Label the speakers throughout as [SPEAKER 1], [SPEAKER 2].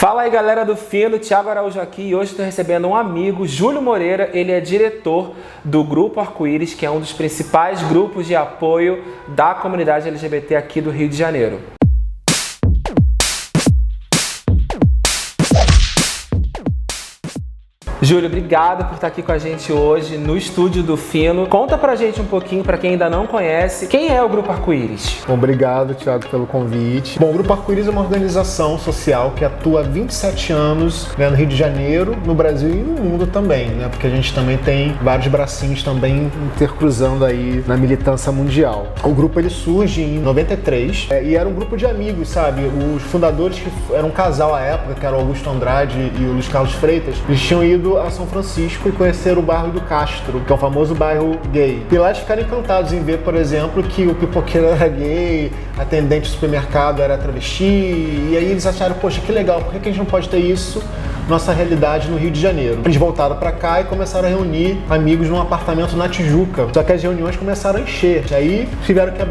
[SPEAKER 1] Fala aí galera do Fino, Thiago Araújo aqui e hoje estou recebendo um amigo, Júlio Moreira. Ele é diretor do Grupo Arco-Íris, que é um dos principais grupos de apoio da comunidade LGBT aqui do Rio de Janeiro. Júlio, obrigado por estar aqui com a gente hoje no estúdio do Fino. Conta pra gente um pouquinho, pra quem ainda não conhece, quem é o Grupo Arco-Íris?
[SPEAKER 2] Obrigado, Thiago, pelo convite. Bom, o Grupo Arco-Íris é uma organização social que atua há 27 anos, né, no Rio de Janeiro, no Brasil e no mundo também, né? Porque a gente também tem vários bracinhos também intercruzando aí na militância mundial. O grupo ele surge em 93 e era um grupo de amigos, sabe? Os fundadores, que eram um casal à época, que era o Augusto Andrade e o Luiz Carlos Freitas, eles tinham ido a São Francisco e conhecer o bairro do Castro, que é o famoso bairro gay. E lá eles ficaram encantados em ver, por exemplo, que o pipoqueiro era gay, a atendente do supermercado era travesti, e aí eles acharam, poxa, que legal, por que a gente não pode ter isso nossa realidade no Rio de Janeiro? Eles voltaram para cá e começaram a reunir amigos num apartamento na Tijuca, só que as reuniões começaram a encher, aí tiveram que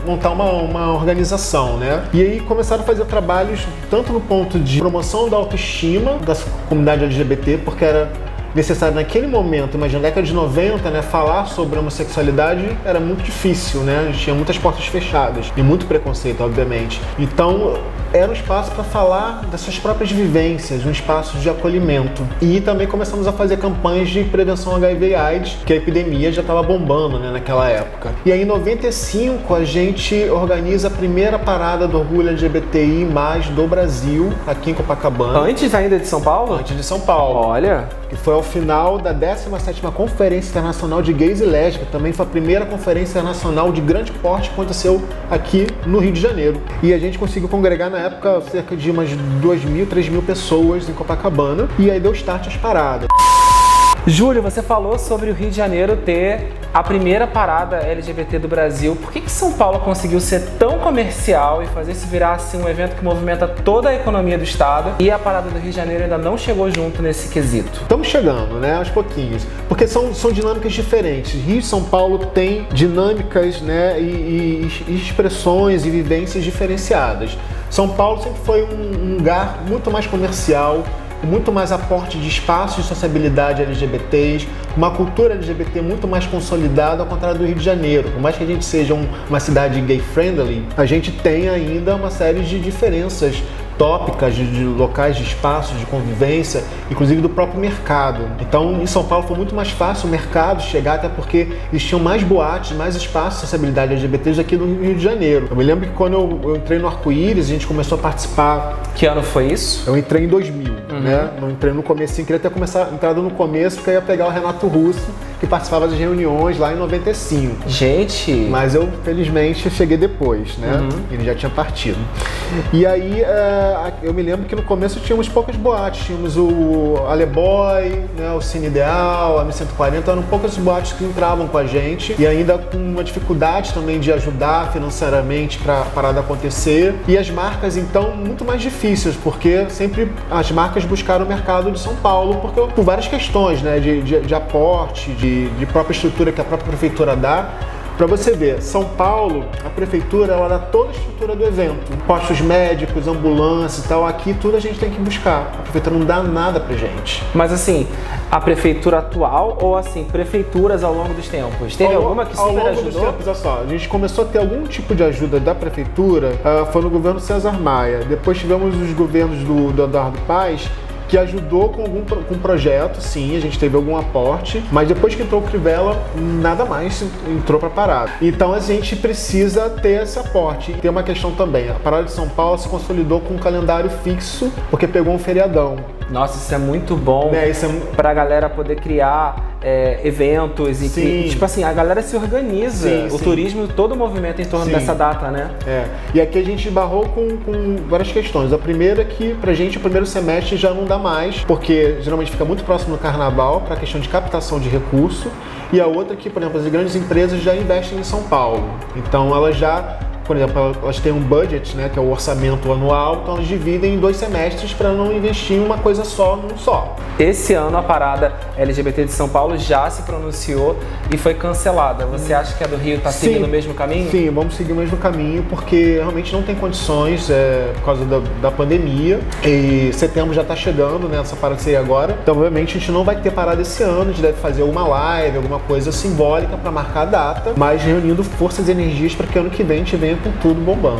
[SPEAKER 2] montar uma organização, né? E aí começaram a fazer trabalhos tanto no ponto de promoção da autoestima da comunidade LGBT, porque era necessário naquele momento, imagina, na década de 90, né, falar sobre homossexualidade era muito difícil, né? A gente tinha muitas portas fechadas e muito preconceito, obviamente. Então, era um espaço para falar das suas próprias vivências, um espaço de acolhimento. E também começamos a fazer campanhas de prevenção HIV/AIDS, que a epidemia já estava bombando, né, naquela época. E aí, em 95, a gente organiza a primeira parada do orgulho LGBTI+ do Brasil, aqui em Copacabana.
[SPEAKER 1] Antes ainda de São Paulo?
[SPEAKER 2] Antes de São Paulo.
[SPEAKER 1] Olha!
[SPEAKER 2] Que foi ao final da 17ª Conferência Internacional de Gays e Lésbicas. Também foi a primeira conferência internacional de grande porte que aconteceu aqui no Rio de Janeiro. E a gente conseguiu congregar na época cerca de umas 2.000, 3.000 pessoas em Copacabana. E aí deu start às paradas.
[SPEAKER 1] Júlio, você falou sobre o Rio de Janeiro ter a primeira parada LGBT do Brasil. Por que São Paulo conseguiu ser tão comercial e fazer isso virar assim, um evento que movimenta toda a economia do estado e a parada do Rio de Janeiro ainda não chegou junto nesse quesito?
[SPEAKER 2] Estamos chegando, né, aos pouquinhos, porque são dinâmicas diferentes. Rio e São Paulo têm dinâmicas, né, e expressões e vivências diferenciadas. São Paulo sempre foi um lugar muito mais comercial, muito mais aporte de espaços de sociabilidade LGBTs, uma cultura LGBT muito mais consolidada, ao contrário do Rio de Janeiro. Por mais que a gente seja uma cidade gay-friendly, a gente tem ainda uma série de diferenças tópicas, de locais, de espaços, de convivência, inclusive do próprio mercado. Então, em São Paulo foi muito mais fácil o mercado chegar, até porque eles tinham mais boates, mais espaços de sociabilidade LGBTs aqui no Rio de Janeiro. Eu me lembro que quando eu entrei no Arco-Íris, a gente começou a participar.
[SPEAKER 1] Que ano foi isso?
[SPEAKER 2] Eu entrei em 2000, né? Não entrei no começo, queria ter entrado no começo, porque eu ia pegar o Renato Russo, que participava das reuniões lá em 95.
[SPEAKER 1] Gente!
[SPEAKER 2] Mas eu, felizmente, cheguei depois, né? Ele já tinha partido. E aí, eu me lembro que no começo tínhamos poucas boates. Tínhamos o Aleboy, né, o Cine Ideal, a M140. Eram poucas boates que entravam com a gente. E ainda com uma dificuldade também de ajudar financeiramente para a parada acontecer. E as marcas, então, muito mais difíceis, porque sempre as marcas buscaram o mercado de São Paulo, porque por várias questões, né, de aporte, de própria estrutura que a própria prefeitura dá. Para você ver, São Paulo, a prefeitura, ela dá toda a estrutura do evento. Postos médicos, ambulância e tal, aqui tudo a gente tem que buscar. A prefeitura não dá nada pra gente.
[SPEAKER 1] Mas assim, a prefeitura atual ou assim, prefeituras ao longo dos tempos? Teve alguma que super ajudou? Ao longo dos tempos, olha só, a gente começou a ter algum tipo de ajuda da prefeitura, foi no governo César Maia. Depois tivemos os governos do Eduardo Paes, que ajudou com um projeto, sim, a gente teve algum aporte, mas depois que entrou o Crivella, nada mais entrou para a parada. Então a gente precisa ter esse aporte. Tem uma questão também, a parada de São Paulo se consolidou com um calendário fixo, porque pegou um feriadão. Nossa, isso é muito bom, né? Pra galera poder criar eventos e tipo assim, a galera se organiza, o turismo, todo o movimento em torno dessa data, né?
[SPEAKER 2] E aqui a gente barrou com várias questões. A primeira é que pra gente o primeiro semestre já não dá mais, porque geralmente fica muito próximo do carnaval para a questão de captação de recurso, e a outra é que, por exemplo, as grandes empresas já investem em São Paulo, então elas já por exemplo, elas têm um budget, né, que é o orçamento anual, então elas dividem em 2 semestres para não investir em uma coisa só, num só.
[SPEAKER 1] Esse ano a parada LGBT de São Paulo já se pronunciou e foi cancelada. Você acha que a do Rio está seguindo o mesmo caminho?
[SPEAKER 2] Sim, vamos seguir o mesmo caminho, porque realmente não tem condições por causa da pandemia, e setembro já está chegando, né, essa parada seria agora, então obviamente a gente não vai ter parada esse ano, a gente deve fazer uma live, alguma coisa simbólica para marcar a data, mas reunindo forças e energias para que ano que vem a gente venha com tudo bombando.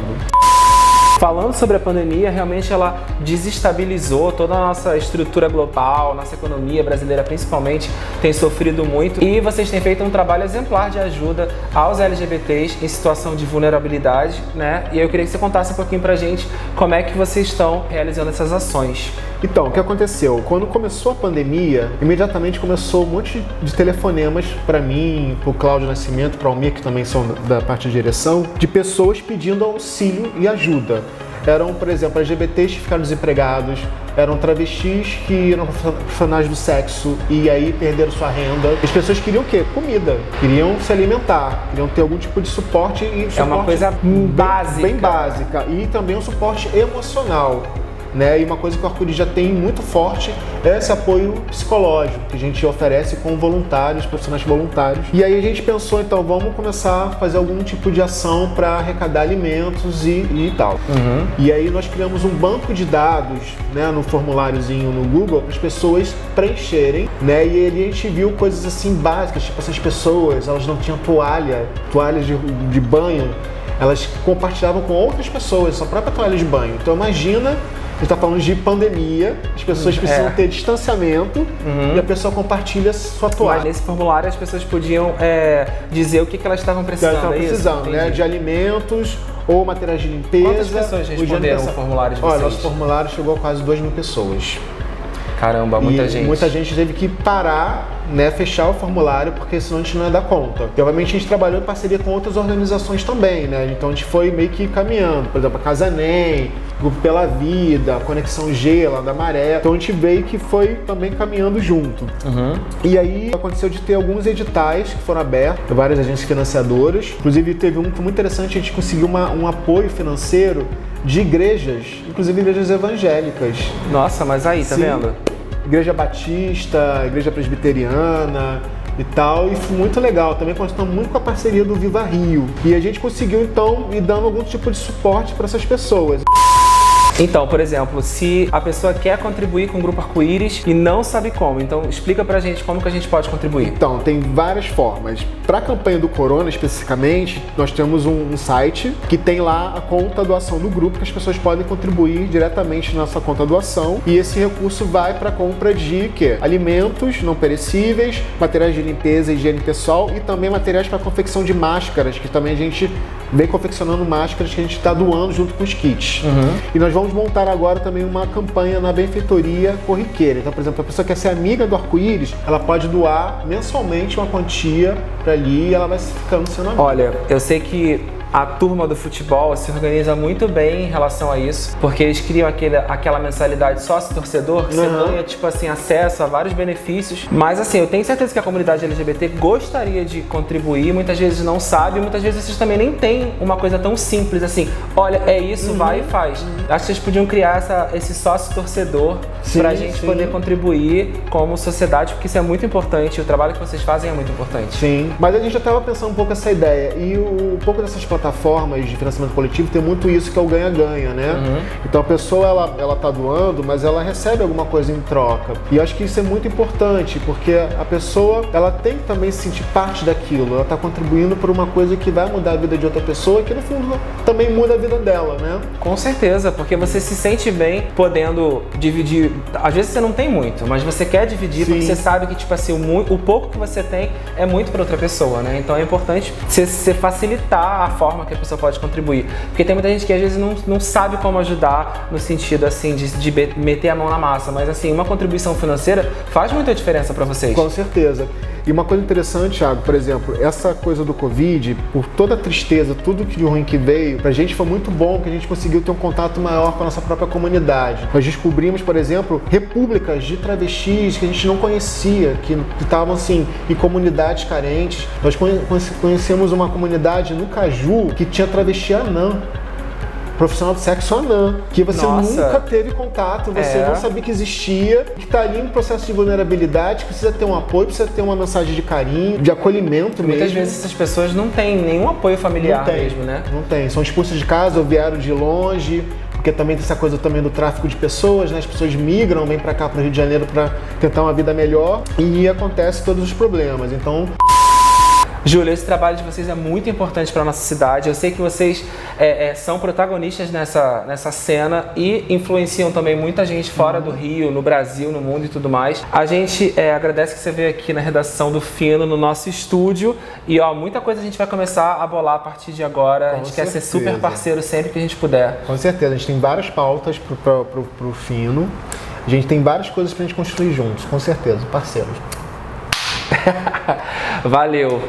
[SPEAKER 1] Falando sobre a pandemia, realmente ela desestabilizou toda a nossa estrutura global, nossa economia brasileira principalmente tem sofrido muito, e vocês têm feito um trabalho exemplar de ajuda aos LGBTs em situação de vulnerabilidade, né? E eu queria que você contasse um pouquinho pra gente como é que vocês estão realizando essas ações.
[SPEAKER 2] Então, o que aconteceu? Quando começou a pandemia, imediatamente começou um monte de telefonemas para mim, pro Cláudio Nascimento, para o Almir, que também são da parte de direção, de pessoas pedindo auxílio e ajuda. Eram, por exemplo, LGBTs que ficaram desempregados, eram travestis que eram profissionais do sexo e aí perderam sua renda. As pessoas queriam o quê? Comida. Queriam se alimentar, queriam ter algum tipo de suporte.
[SPEAKER 1] É uma coisa básica.
[SPEAKER 2] Bem básica. E também um suporte emocional. Né? E uma coisa que o Arco-Íris já tem muito forte é esse apoio psicológico que a gente oferece com voluntários, profissionais voluntários. E aí a gente pensou, então, vamos começar a fazer algum tipo de ação para arrecadar alimentos e tal. E aí nós criamos um banco de dados, né, no formuláriozinho no Google, para as pessoas preencherem, né? E ali a gente viu coisas assim básicas, tipo essas pessoas, elas não tinham toalhas de banho, elas compartilhavam com outras pessoas sua própria toalha de banho. Então imagina, a gente está falando de pandemia, as pessoas precisam ter distanciamento e a pessoa compartilha sua toalha.
[SPEAKER 1] Mas nesse formulário as pessoas podiam dizer o que elas estavam precisando.
[SPEAKER 2] Elas estavam precisando, né? De alimentos ou materiais de limpeza.
[SPEAKER 1] Quantas pessoas responderam o formulário de vocês?
[SPEAKER 2] Olha, nosso formulário chegou a quase 2.000 pessoas.
[SPEAKER 1] Caramba, muita gente.
[SPEAKER 2] Muita gente teve que parar, né, fechar o formulário, porque senão a gente não ia dar conta. E obviamente a gente trabalhou em parceria com outras organizações também, né? Então a gente foi meio que caminhando, por exemplo, a Casa NEM, Grupo Pela Vida, a Conexão G, lá da Maré. Então a gente veio que foi também caminhando junto. E aí aconteceu de ter alguns editais que foram abertos, várias agências financiadoras. Inclusive teve um que foi muito interessante, a gente conseguiu um apoio financeiro de igrejas, inclusive igrejas evangélicas.
[SPEAKER 1] Nossa, mas aí, tá vendo?
[SPEAKER 2] Igreja Batista, Igreja Presbiteriana e tal, e foi muito legal. Também contamos muito com a parceria do Viva Rio. E a gente conseguiu, então, ir dando algum tipo de suporte para essas pessoas.
[SPEAKER 1] Então, por exemplo, se a pessoa quer contribuir com o Grupo Arco-Íris e não sabe como, então explica pra gente como que a gente pode contribuir.
[SPEAKER 2] Então, tem várias formas. Para a campanha do Corona, especificamente, nós temos um site que tem lá a conta doação do grupo, que as pessoas podem contribuir diretamente na nossa conta doação, e esse recurso vai para a compra de alimentos não perecíveis, materiais de limpeza e higiene pessoal e também materiais para confecção de máscaras, que também a gente vem confeccionando máscaras que a gente está doando junto com os kits. E nós vamos montar agora também uma campanha na benfeitoria corriqueira. Então, por exemplo, a pessoa que quer ser amiga do Arco-Íris, ela pode doar mensalmente uma quantia para ali e ela vai ficando sendo amiga.
[SPEAKER 1] Olha, eu sei que a turma do futebol se organiza muito bem em relação a isso, porque eles criam aquela mensalidade sócio-torcedor, que você ganha, tipo assim, acesso a vários benefícios. Mas assim, eu tenho certeza que a comunidade LGBT gostaria de contribuir, muitas vezes não sabe, muitas vezes vocês também nem têm uma coisa tão simples assim, olha, é isso, vai e faz. Acho que vocês podiam criar esse sócio-torcedor pra gente poder contribuir como sociedade, porque isso é muito importante, o trabalho que vocês fazem é muito importante.
[SPEAKER 2] Sim, mas a gente já estava pensando um pouco essa ideia, e um pouco dessas plataformas de financiamento coletivo tem muito isso, que é o ganha-ganha, né? Então a pessoa, ela tá doando, mas ela recebe alguma coisa em troca. E eu acho que isso é muito importante, porque a pessoa, ela tem que também se sentir parte daquilo. Ela tá contribuindo por uma coisa que vai mudar a vida de outra pessoa, que no fundo também muda a vida dela, né?
[SPEAKER 1] Com certeza, porque você se sente bem podendo dividir. Às vezes você não tem muito, mas você quer dividir porque você sabe que, tipo assim, o pouco que você tem é muito para outra pessoa, né? Então é importante você facilitar a forma que a pessoa pode contribuir. Porque tem muita gente que às vezes não sabe como ajudar no sentido assim de meter a mão na massa, mas assim, uma contribuição financeira faz muita diferença para vocês.
[SPEAKER 2] Com certeza. E uma coisa interessante, Thiago, por exemplo, essa coisa do Covid, por toda a tristeza, tudo de ruim que veio, pra gente foi muito bom que a gente conseguiu ter um contato maior com a nossa própria comunidade. Nós descobrimos, por exemplo, repúblicas de travestis que a gente não conhecia, que estavam assim, em comunidades carentes. Nós conhecemos uma comunidade no Caju, Sul que tinha travesti anã. Profissional de sexo anã, que você nunca teve contato, você não sabia que existia, que está ali em processo de vulnerabilidade, que precisa ter um apoio, precisa ter uma mensagem de carinho, de acolhimento mesmo.
[SPEAKER 1] Muitas vezes essas pessoas não têm nenhum apoio familiar mesmo, né?
[SPEAKER 2] Não tem, são expulsas de casa ou vieram de longe, porque também tem essa coisa também do tráfico de pessoas, né? As pessoas migram, vêm para cá, para o Rio de Janeiro, para tentar uma vida melhor e acontece todos os problemas. Então,
[SPEAKER 1] Júlia, esse trabalho de vocês é muito importante para a nossa cidade. Eu sei que vocês são protagonistas nessa cena e influenciam também muita gente fora do Rio, no Brasil, no mundo e tudo mais. A gente agradece que você veio aqui na redação do Fino, no nosso estúdio. E muita coisa a gente vai começar a bolar a partir de agora. A gente quer ser super parceiro sempre que a gente puder.
[SPEAKER 2] Com certeza, a gente tem várias pautas pro Fino. A gente tem várias coisas pra gente construir juntos, com certeza, parceiros.
[SPEAKER 1] Valeu!